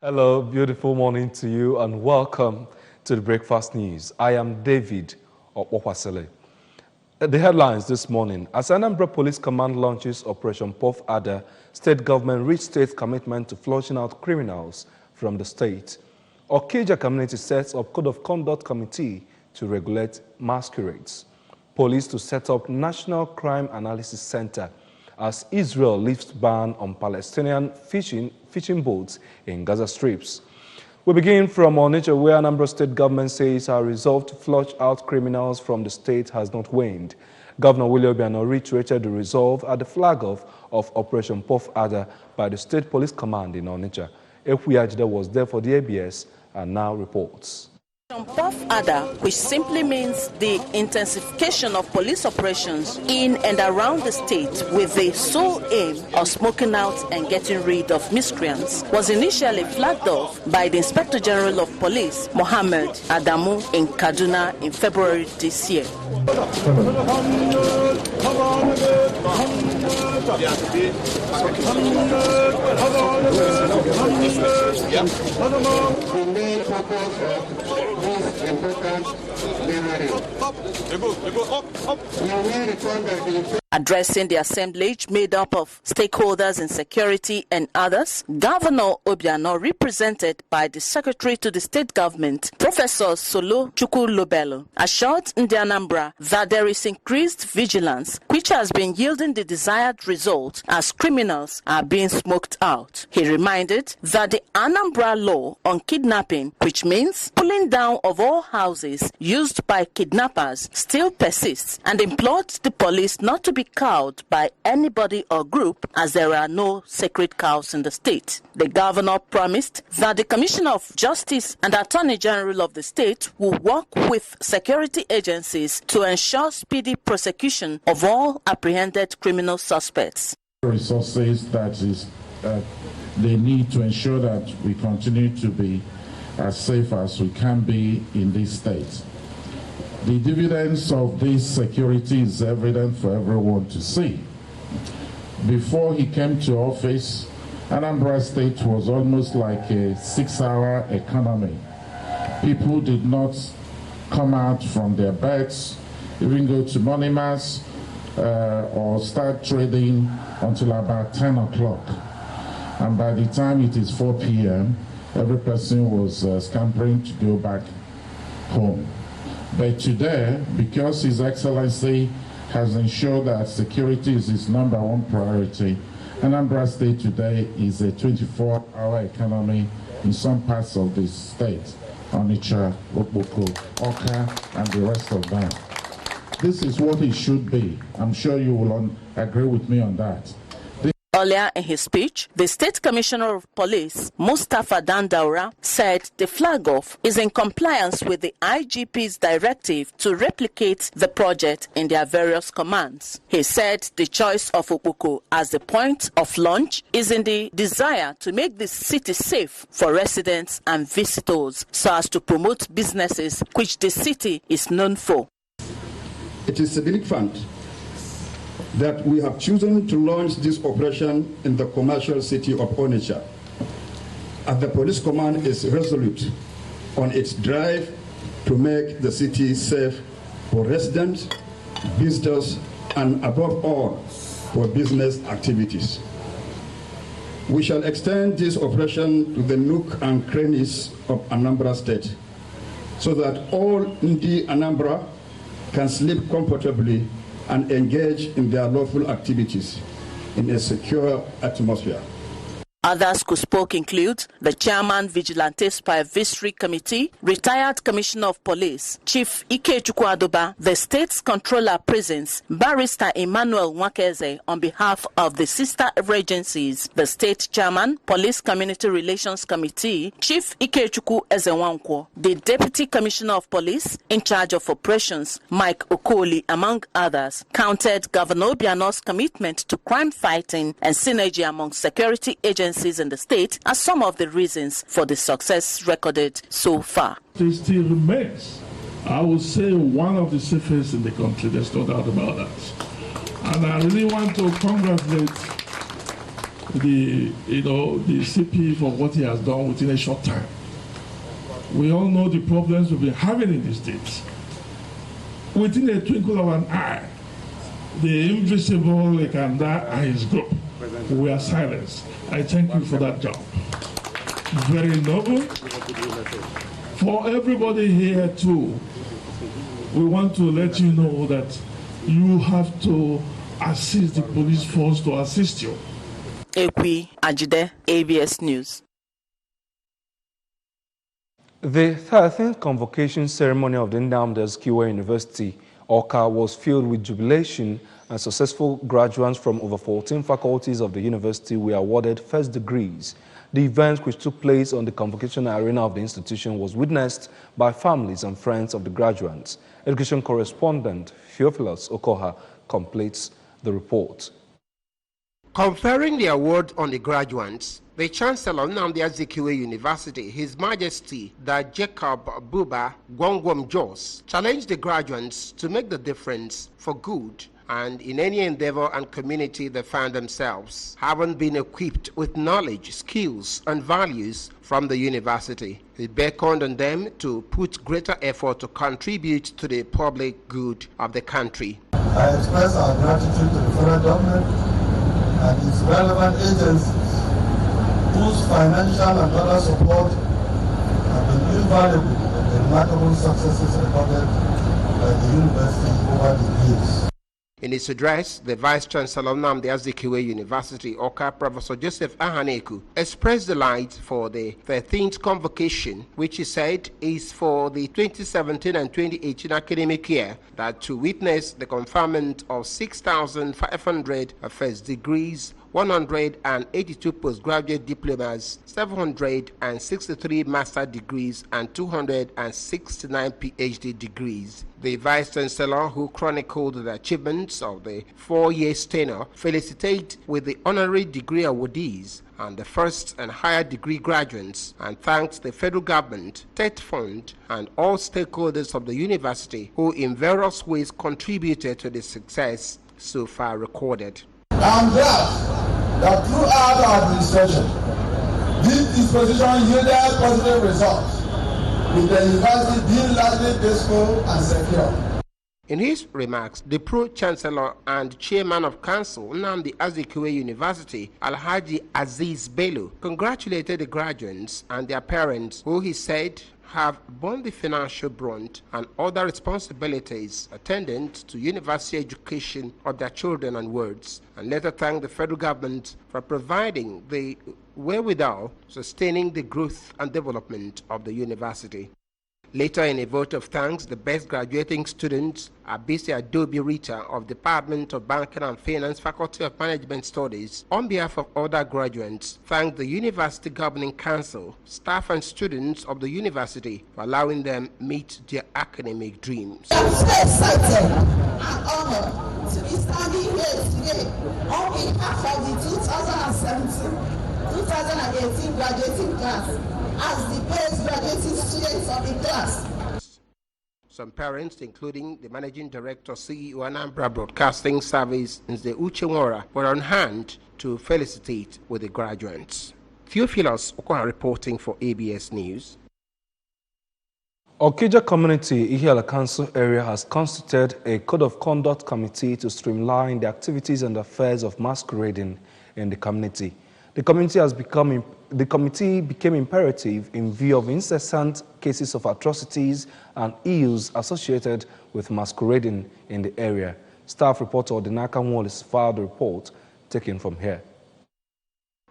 Hello, beautiful morning to you and welcome to the Breakfast News. I am David Okwasele. The headlines this morning: as Anambra Police Command launches Operation Puff Adder, state government restates commitment to flushing out criminals from the state. Okija community sets up Code of Conduct Committee to regulate masquerades. Police to set up National Crime Analysis Center as Israel lifts ban on Palestinian fishing boats in Gaza Strips. We begin from Onitsha, where Anambra State government says our resolve to flush out criminals from the state has not waned. Governor Willie Obiano reiterated the resolve at the flag-off of Operation Puff Adder by the State Police Command in Onitsha. Ekwiyajide was there for the ABS and now reports. Puff Adder, which simply means the intensification of police operations in and around the state with the sole aim of smoking out and getting rid of miscreants, was initially flagged off by the Inspector General of Police, Mohammed Adamu, in Kaduna in February this year. Addressing the assemblage made up of stakeholders in security and others, Governor Obiano, represented by the Secretary to the State Government, Professor Solo Chukwulobelu, assured Anambra that there is increased vigilance, which has been yielding the desired result as criminals are being smoked out. He reminded that the Anambra law on kidnapping, which means pulling down of all houses used by kidnappers, still persists, and implored the police not to be cowed by anybody or group, as there are no sacred cows in the state. The governor promised that the Commissioner of Justice and Attorney General of the state will work with security agencies to ensure speedy prosecution of all apprehended criminal suspects. Resources that is they need to ensure that we continue to be as safe as we can be in this state. The dividends of this security is evident for everyone to see. Before he came to office, Anambra State was almost like a 6-hour economy. People did not come out from their beds, even go to money mass, or start trading until about 10 o'clock. And by the time it is 4 p.m., every person was scampering to go back home. But today, because His Excellency has ensured that security is his #1 priority, Anambra State today is a 24-hour economy in some parts of the state, Onitsha, Okpoko, Oka, and the rest of them. This is what it should be. I'm sure you will agree with me on that. Earlier in his speech, the State Commissioner of Police, Mustafa Dandaura, said the flag-off is in compliance with the IGP's directive to replicate the project in their various commands. He said the choice of Okpoko as the point of launch is in the desire to make the city safe for residents and visitors so as to promote businesses which the city is known for. It is significant that we have chosen to launch this operation in the commercial city of Onitsha, as the police command is resolute on its drive to make the city safe for residents, visitors, and above all, for business activities. We shall extend this operation to the nook and crannies of Anambra State, so that all Ndi Anambra can sleep comfortably and engage in their lawful activities in a secure atmosphere. Others who spoke include the Chairman, Vigilante Supervisory Committee, retired Commissioner of Police, Chief Ikechukwu Adoba, the State's Controller Prisons, Barrister Emmanuel Nwakeze, on behalf of the sister agencies, the State Chairman, Police Community Relations Committee, Chief Ikechukwu Ezewankwo, the Deputy Commissioner of Police, in charge of operations, Mike Okoli, among others, counted Governor Obiano's commitment to crime fighting and synergy among security agencies in the state as some of the reasons for the success recorded so far. It still remains, I would say, one of the safest in the country. There's no doubt about that. And I really want to congratulate the CP for what he has done within a short time. We all know the problems we've been having in the states. Within a twinkle of an eye, the invisible Lekanda and his group were silenced. I thank you for that job. Very noble. For everybody here too, we want to let you know that you have to assist the police force to assist you. Ekwi Ajide, ABS News. The 13th convocation ceremony of the Anambra University, Oka, was filled with jubilation, and successful graduates from over 14 faculties of the university were awarded first degrees. The event, which took place on the convocation arena of the institution, was witnessed by families and friends of the graduates. Education correspondent Theophilus Okoha completes the report. Conferring the award on the graduates, the Chancellor of Nnamdi Azikiwe University, His Majesty the Jacob Buba Gwangwam Jos, challenged the graduates to make the difference for good and in any endeavor and community they find themselves, having been equipped with knowledge, skills, and values from the university. He beckoned on them to put greater effort to contribute to the public good of the country. I express our gratitude to the federal government and its relevant agencies, whose financial and other support have been invaluable in the remarkable successes recorded by the university over the years. In his address, the Vice-Chancellor of Nnamdi Azikiwe University, Oka, Professor Joseph Ahaneku, expressed delight for the 13th convocation, which he said is for the 2017 and 2018 academic year, that to witness the conferment of 6,500 first degrees, 182 postgraduate diplomas, 763 master degrees, and 269 PhD degrees. The Vice-Chancellor, who chronicled the achievements of the 4-year tenure, felicitate with the honorary degree awardees and the first and higher degree graduates, and thanked the federal government, TET Fund, and all stakeholders of the university who in various ways contributed to the success so far recorded. I'm glad that throughout our administration, this disposition yielded positive results, with the university being largely peaceful and secure. In his remarks, the Pro-Chancellor and Chairman of Council, Nnamdi Azikiwe University, Alhaji Aziz Bello, congratulated the graduates and their parents, who he said have borne the financial brunt and other responsibilities attendant to university education of their children and wards, and later thanked the federal government for providing the wherewithal sustaining the growth and development of the university. Later, in a vote of thanks, the best graduating students, Abisi Adobe Rita of Department of Banking and Finance, Faculty of Management Studies, on behalf of other graduates, thanked the University Governing Council, staff and students of the university for allowing them meet their academic dreams. I'm so excited and honored to be standing here today on behalf of the 2017-2018 graduating class as the best graduating students of the class. Some parents, including the Managing Director, CEO, Anambra Broadcasting Service, Nze Uchenwora, were on hand to felicitate with the graduates. Theophilus Okoha reporting for ABS News. Okija Community, Ihiala Council area has constituted a Code of Conduct Committee to streamline the activities and affairs of masquerading in the community. The committee became imperative in view of incessant cases of atrocities and ills associated with masquerading in the area. Staff reporter Odinaka Wallace filed a report taken from here.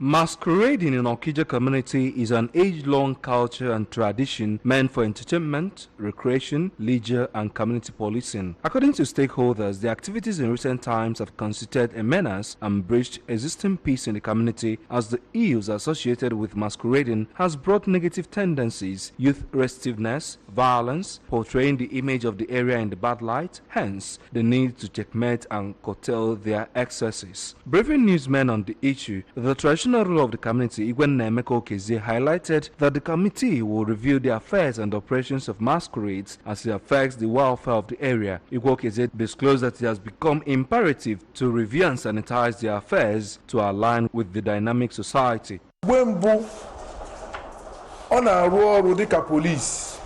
Masquerading in Okija community is an age-long culture and tradition meant for entertainment, recreation, leisure, and community policing. According to stakeholders, the activities in recent times have constituted a menace and breached existing peace in the community, as the ills associated with masquerading has brought negative tendencies, youth restiveness, violence, portraying the image of the area in the bad light, hence the need to checkmate and curtail their excesses. Briefing newsmen on the issue, the traditional traditional ruler of the community, Igwen Nemeko Okezie, highlighted that the committee will review the affairs and operations of masquerades as it affects the welfare of the area. Igwe Okezie disclosed that it has become imperative to review and sanitize their affairs to align with the dynamic society. Wembu on a road dika police.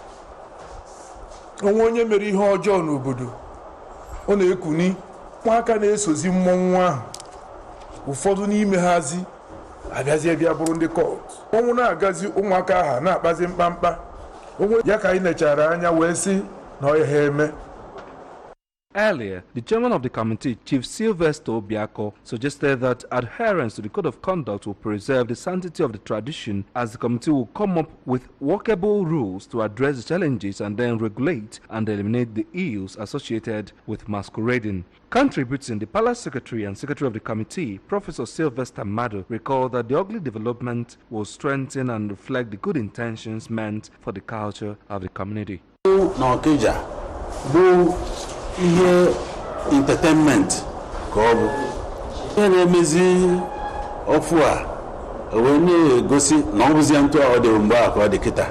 Onye mere ihe ọjọọ n'obodo. Ọ na-ekuni nwaka na-esozi mmọnwụ ahụ. Ụfọdụ n'ime hazi abịazi bịa bụrụ ndị court. Ọnwụ na-agazi ụmụaka aha na-akpazi mkpamkpa. Onwe ya ka anyị nechara anya wee sị na ọ ihe eme. Earlier, the chairman of the committee, Chief Sylvester Obiako, suggested that adherence to the code of conduct will preserve the sanctity of the tradition, as the committee will come up with workable rules to address the challenges and then regulate and eliminate the ills associated with masquerading. Contributing, the Palace Secretary and Secretary of the committee, Professor Sylvester Mado, recalled that the ugly development will strengthen and reflect the good intentions meant for the culture of the community. Ihe entertainment ka ọ bụ ihe na-emezi ofu a wee na-egosi na ọ bụzi ntụ ọ dị mgbe a ka ọ dị kịta.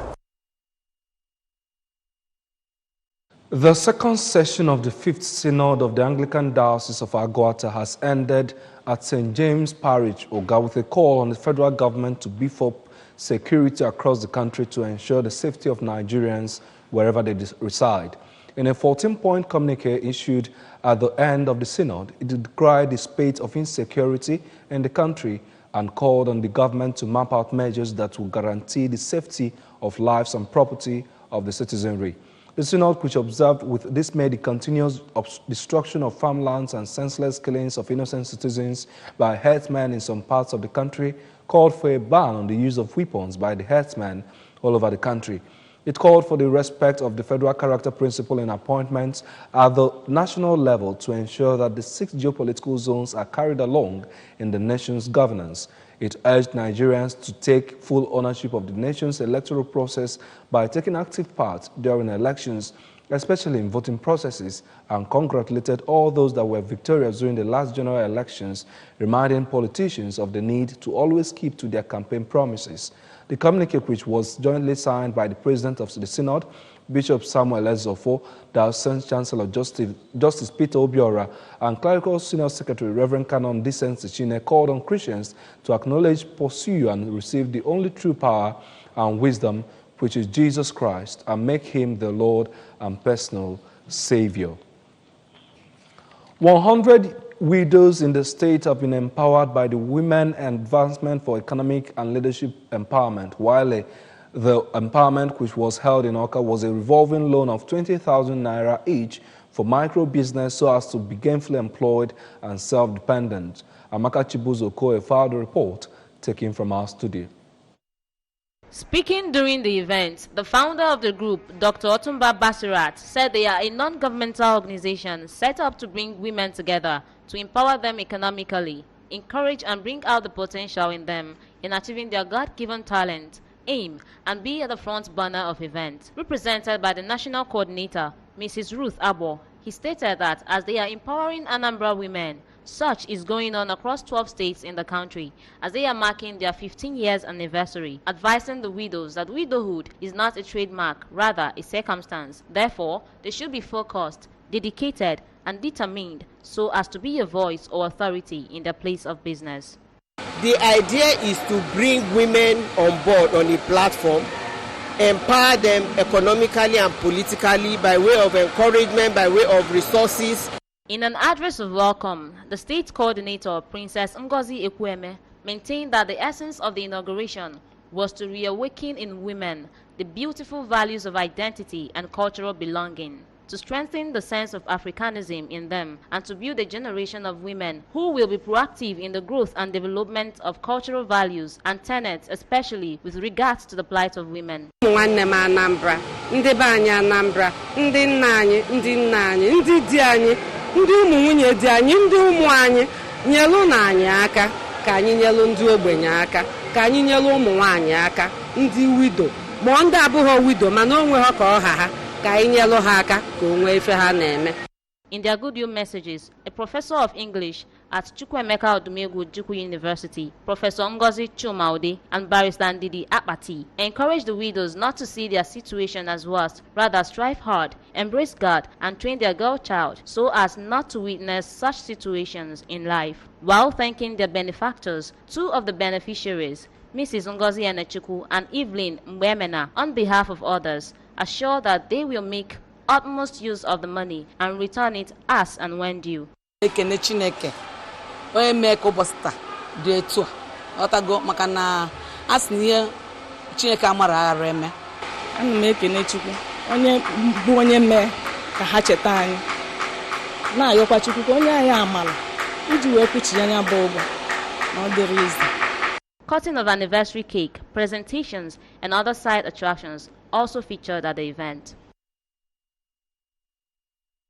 The second session of the 5th Synod of the Anglican Diocese of Agwata has ended at St. James Parish, Oga, with a call on the federal government to beef up security across the country to ensure the safety of Nigerians wherever they reside. In a 14-point communique issued at the end of the synod, it decried the spate of insecurity in the country and called on the government to map out measures that will guarantee the safety of lives and property of the citizenry. The synod, which observed with dismay the continuous destruction of farmlands and senseless killings of innocent citizens by herdsmen in some parts of the country, called for a ban on the use of weapons by the herdsmen all over the country. It called for the respect of the federal character principle in appointments at the national level to ensure that the 6 geopolitical zones are carried along in the nation's governance. It urged Nigerians to take full ownership of the nation's electoral process by taking active part during elections, especially in voting processes, and congratulated all those that were victorious during the last general elections, reminding politicians of the need to always keep to their campaign promises. The communique, which was jointly signed by the President of the Synod, Bishop Samuel Ezofo, Diocesan Chancellor Justice Peter Obiora, and Clerical Senior Secretary Reverend Canon Decent Sichine, called on Christians to acknowledge, pursue, and receive the only true power and wisdom, which is Jesus Christ, and make him the Lord and personal Savior. 100 widows in the state have been empowered by the Women Advancement for Economic and Leadership Empowerment, while the empowerment, which was held in Oka, was a revolving loan of 20,000 naira each for micro business so as to be gainfully employed and self-dependent. Amaka Chibuzo filed a report taken from our studio. Speaking during the event, the founder of the group, Dr. Otumba Basirat, said they are a non-governmental organization set up to bring women together, to empower them economically, encourage and bring out the potential in them in achieving their God-given talent, aim, and be at the front burner of events. Represented by the national coordinator, Mrs. Ruth Abo, he stated that as they are empowering Anambra women, such is going on across 12 states in the country as they are marking their 15 years anniversary, advising the widows that widowhood is not a trademark, rather a circumstance. Therefore, they should be focused, dedicated, and determined so as to be a voice or authority in their place of business. The idea is to bring women on board on a platform, empower them economically and politically by way of encouragement, by way of resources. In an address of welcome, the state coordinator, Princess Ngozi Ekweme, maintained that the essence of the inauguration was to reawaken in women the beautiful values of identity and cultural belonging, to strengthen the sense of Africanism in them, and to build a generation of women who will be proactive in the growth and development of cultural values and tenets, especially with regards to the plight of women. Anambra, ndị be anyị Anambra, ndị nna anyị, ndị nna anyị, ndị di anyị, ndị ụmụ nwunye di anyị, ndị ụmụ anyị, nyelu na anyị aka, ka anyị nyelu ndị ogbenye aka, ka anyị nyelu ụmụ nwaanyị aka, ndị widow, ma ndị abụghị widow mana onwe ha ka ọ ha. In their good messages, a professor of English at Chukwuemeka Odumegwu Ojukwu University, Professor Ngozi Chumaude and Barrister Ndidi Akpati, encouraged the widows not to see their situation as worse, rather strive hard, embrace God, and train their girl child so as not to witness such situations in life. While thanking their benefactors, two of the beneficiaries, Mrs. Ngozi Enechukwu and Evelyn Mbemena, on behalf of others, assure that they will make utmost use of the money and return it as and when due. Ekene Chineke onye mee ka ụbọchị taa dị etu a ọtago maka na asị na ihe Chineke amara aghara eme. Ana m ekene Chukwu onye bụ onye mee ka ha cheta anyị na-ayọkwa Chukwu ka onye anyị amala iji wee kwuchi anya bụ ụgwọ na ọ dịrị izi. Cutting of anniversary cake, presentations, and other side attractions also featured at the event.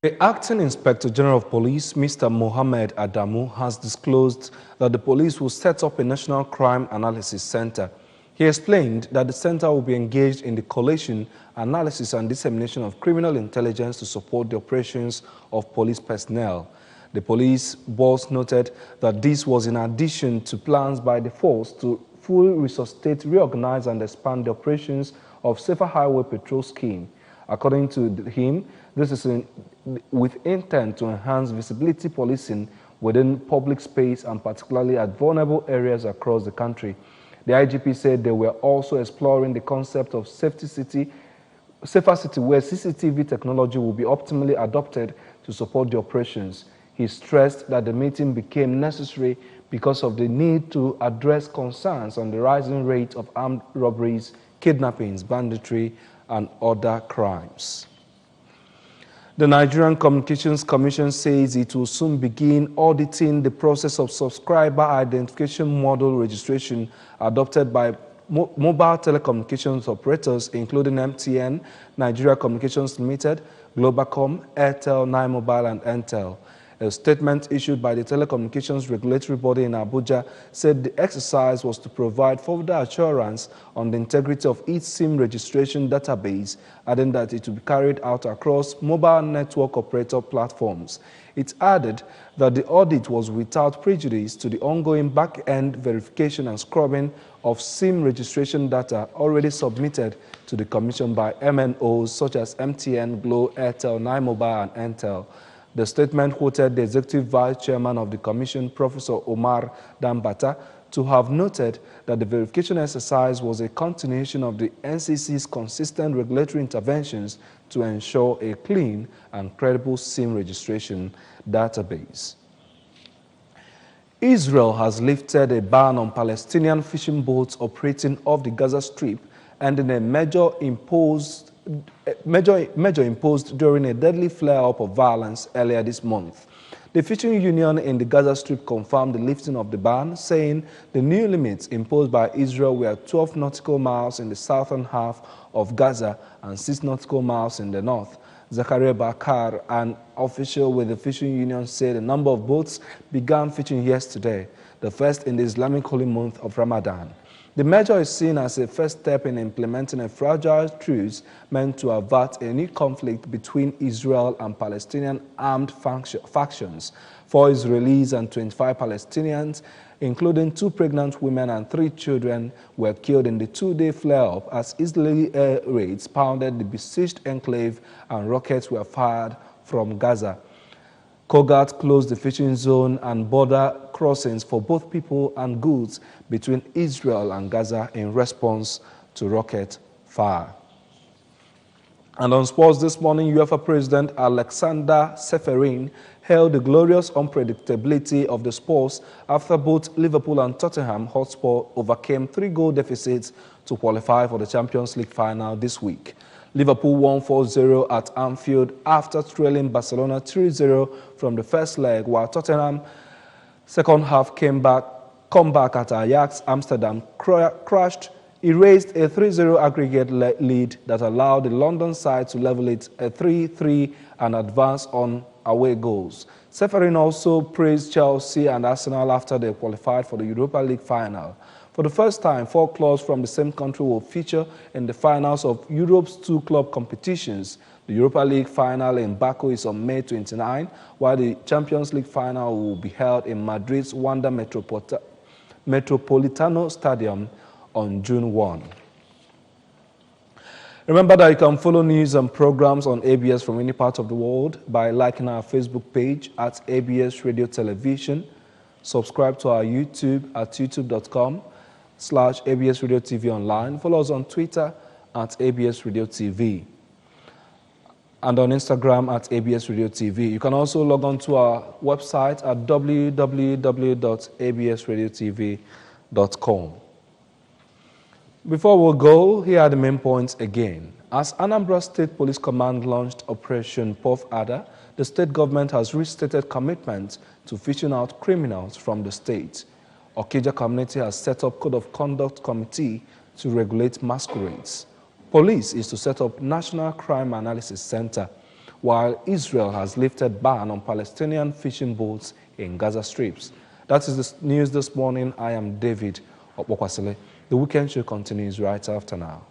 The Acting Inspector General of Police, Mr. Mohammed Adamu, has disclosed that the police will set up a National Crime Analysis Center. He explained that the center will be engaged in the collation, analysis, and dissemination of criminal intelligence to support the operations of police personnel. The police boss noted that this was in addition to plans by the force to fully resuscitate, reorganize, and expand the operations of Safer Highway Patrol Scheme. According to him, this is with intent to enhance visibility policing within public space and particularly at vulnerable areas across the country. The IGP said they were also exploring the concept of Safer City, where CCTV technology will be optimally adopted to support the operations. He stressed that the meeting became necessary because of the need to address concerns on the rising rate of armed robberies, kidnappings, banditry, and other crimes. The Nigerian Communications Commission says it will soon begin auditing the process of subscriber identification model registration adopted by mobile telecommunications operators, including MTN, Nigeria Communications Limited, Globacom, Airtel, Nine Mobile, and Entel. A statement issued by the Telecommunications Regulatory Body in Abuja said the exercise was to provide further assurance on the integrity of each SIM registration database, adding that it will be carried out across mobile network operator platforms. It added that the audit was without prejudice to the ongoing back-end verification and scrubbing of SIM registration data already submitted to the Commission by MNOs such as MTN, Glo, Airtel, Nine Mobile, and Entel. The statement quoted the Executive Vice Chairman of the Commission, Professor Omar Dambata, to have noted that the verification exercise was a continuation of the NCC's consistent regulatory interventions to ensure a clean and credible SIM registration database. Israel has lifted a ban on Palestinian fishing boats operating off the Gaza Strip, ending a measure imposed during a deadly flare-up of violence earlier this month. The fishing union in the Gaza Strip confirmed the lifting of the ban, saying the new limits imposed by Israel were 12 nautical miles in the southern half of Gaza and 6 nautical miles in the north. Zakaria Bakar, an official with the fishing union, said a number of boats began fishing yesterday, the first in the Islamic holy month of Ramadan. The measure is seen as a first step in implementing a fragile truce meant to avert a new conflict between Israel and Palestinian armed factions. 4 Israelis and 25 Palestinians, including 2 pregnant women and 3 children, were killed in the 2-day flare-up as Israeli air raids pounded the besieged enclave and rockets were fired from Gaza. Kogat closed the fishing zone and border crossings for both people and goods between Israel and Gaza in response to rocket fire. And on sports this morning, UEFA President Alexander Seferin hailed the glorious unpredictability of the sports after both Liverpool and Tottenham Hotspur overcame 3-goal deficits to qualify for the Champions League final this week. Liverpool won 4-0 at Anfield after trailing Barcelona 3-0 from the first leg, while Tottenham second half comeback at Ajax Amsterdam crashed, erased a 3-0 aggregate lead that allowed the London side to level it at 3-3 and advance on away goals. Seferin also praised Chelsea and Arsenal after they qualified for the Europa League final. For the first time, 4 clubs from the same country will feature in the finals of Europe's 2 club competitions. The Europa League final in Baku is on May 29, while the Champions League final will be held in Madrid's Wanda Metropolitano Stadium on June 1. Remember that you can follow news and programs on ABS from any part of the world by liking our Facebook page at ABS Radio Television. Subscribe to our YouTube at youtube.com/ABS Radio TV Online. Follow us on Twitter at ABS Radio TV. And on Instagram at ABS Radio TV. You can also log on to our website at www.absradiotv.com. Before we go, here are the main points again. As Anambra State Police Command launched Operation Puff Adder, the state government has restated commitment to fishing out criminals from the state. Okija community has set up Code of Conduct Committee to regulate masquerades. Police is to set up National Crime Analysis Center, while Israel has lifted ban on Palestinian fishing boats in Gaza Strips. That is the news this morning. I am David Okwakwasile. The weekend show continues right after now.